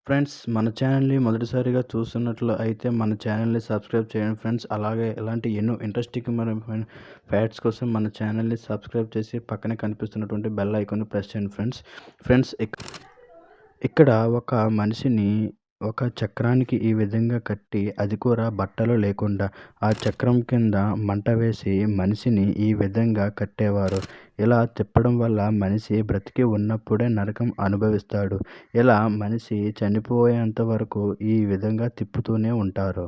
Friends మన ఛానల్‌ని మొదటిసారిగా చూస్తున్నట్లు అయితే మన ఛానల్‌ని సబ్స్క్రైబ్ చేయండి ఫ్రెండ్స్. అలాగే ఇలాంటి ఎన్నో ఇంట్రెస్టింగ్‌మైన ఫ్యాక్ట్స్ కోసం మన ఛానల్‌ని సబ్స్క్రైబ్ చేసి పక్కనే కనిపిస్తున్నటువంటి బెల్ ఐకాన్‌ని ప్రెస్ చేయండి ఫ్రెండ్స్. ఫ్రెండ్స్ ఇక్కడ ఒక మనిషిని ఒక చక్రానికి ఈ విధంగా కట్టి, అది కూడా బట్టలు లేకుండా ఆ చక్రం కింద మంట వేసి మనిషిని ఈ విధంగా కట్టేవారు. ఇలా తిప్పడం వల్ల మనిషి బ్రతికి ఉన్నప్పుడే నరకం అనుభవిస్తాడు. ఇలా మనిషి చనిపోయేంత వరకు ఈ విధంగా తిప్పుతూనే ఉంటారు.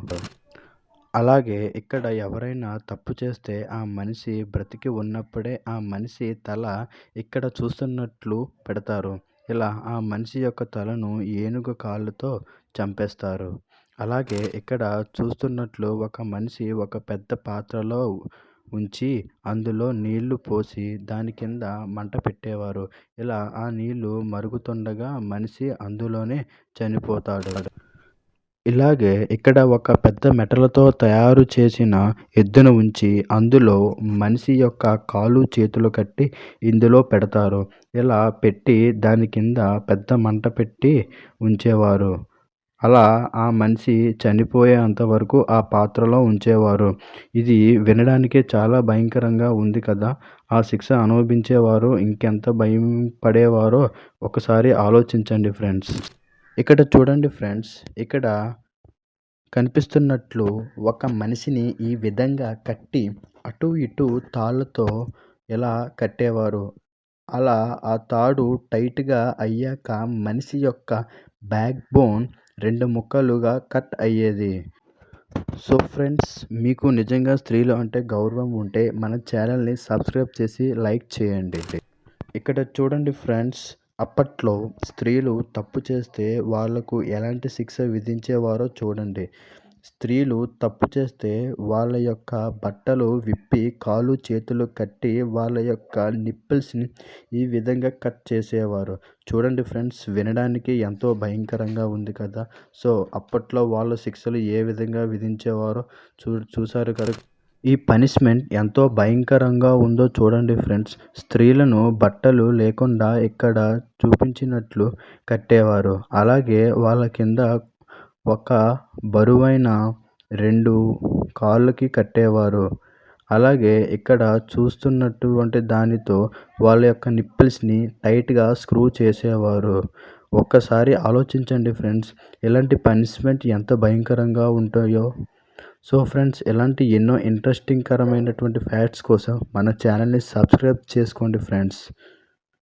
అలాగే ఇక్కడ ఎవరైనా తప్పు చేస్తే ఆ మనిషి బ్రతికి ఉన్నప్పుడే ఆ మనిషి తల ఇక్కడ చూస్తున్నట్లు పెడతారు. ఇలా ఆ మనిషి యొక్క తలను ఏనుగు కాళ్ళతో చంపేస్తారు. అలాగే ఇక్కడ చూస్తున్నట్లు ఒక మనిషి ఒక పెద్ద పాత్రలో ఉంచి అందులో నీళ్లు పోసి దాని కింద మంట పెట్టేవారు. ఇలా ఆ నీళ్లు మరుగుతుండగా మనిషి అందులోనే చనిపోతాడు. ఇలాగే ఇక్కడ ఒక పెద్ద మెటలతో తయారు చేసిన ఎద్దును ఉంచి అందులో మనిషి యొక్క కాళ్ళు చేతులు కట్టి ఇందులో పెడతారు. ఇలా పెట్టి దాని కింద పెద్ద మంట పెట్టి ఉంచేవారు. అలా ఆ మనిషి చనిపోయేంత వరకు ఆ పాత్రలో ఉంచేవారు. ఇది వినడానికే చాలా భయంకరంగా ఉంది కదా! ఆ శిక్ష అనుభవించేవారు ఇంకెంత భయం పడేవారో ఒకసారి ఆలోచించండి ఫ్రెండ్స్. ఇక్కడ చూడండి ఫ్రెండ్స్, ఇక్కడ కనిపిస్తున్నట్లు ఒక మనిషిని ఈ విధంగా కట్టి అటు ఇటు తాళ్ళతో ఇలా కట్టేవారు. అలా ఆ తాడు టైట్‌గా అయ్యాక మనిషి యొక్క బ్యాక్ బోన్ 2 ముక్కలుగా కట్ అయ్యేది. సో ఫ్రెండ్స్, మీకు నిజంగా స్త్రీలు అంటే గౌరవం ఉంటే మన ఛానల్‌ని సబ్స్క్రైబ్ చేసి లైక్ చేయండి. ఇక్కడ చూడండి ఫ్రెండ్స్, అప్పట్లో స్త్రీలు తప్పు చేస్తే వాళ్లకు ఎలాంటి శిక్ష విధించేవారో చూడండి. స్త్రీలు తప్పు చేస్తే వాళ్ళ యొక్క బట్టలు విప్పి కాళ్ళు చేతులు కట్టి వాళ్ళ యొక్క నిప్పుల్స్‌ని ఈ విధంగా కట్ చేసేవారు. చూడండి ఫ్రెండ్స్, వినడానికి ఎంతో భయంకరంగా ఉంది కదా! సో అప్పట్లో వాళ్ళు శిక్షలు ఏ విధంగా విధించేవారో చూసారు కదా! ఈ పనిష్మెంట్ ఎంతో భయంకరంగా ఉందో చూడండి ఫ్రెండ్స్. స్త్రీలను బట్టలు లేకుండా ఇక్కడ చూపించినట్లు కట్టేవారు. అలాగే వాళ్ళ కింద ఒక బరువైన 2 కాళ్ళకి కట్టేవారు. అలాగే ఇక్కడ చూస్తున్నటువంటి దానితో వాళ్ళ యొక్క నిప్పుల్స్‌ని టైట్‌గా స్క్రూ చేసేవారు. ఒక్కసారి ఆలోచించండి ఫ్రెండ్స్, ఇలాంటి పనిష్మెంట్ ఎంత భయంకరంగా ఉంటాయో. సో ఫ్రెండ్స్, ఇలాంటి ఎన్నో ఇంట్రెస్టింగ్ కరమైనటువంటి ఫ్యాక్ట్స్ కోసం మన ఛానల్‌ని సబ్స్క్రైబ్ చేసుకోండి ఫ్రెండ్స్.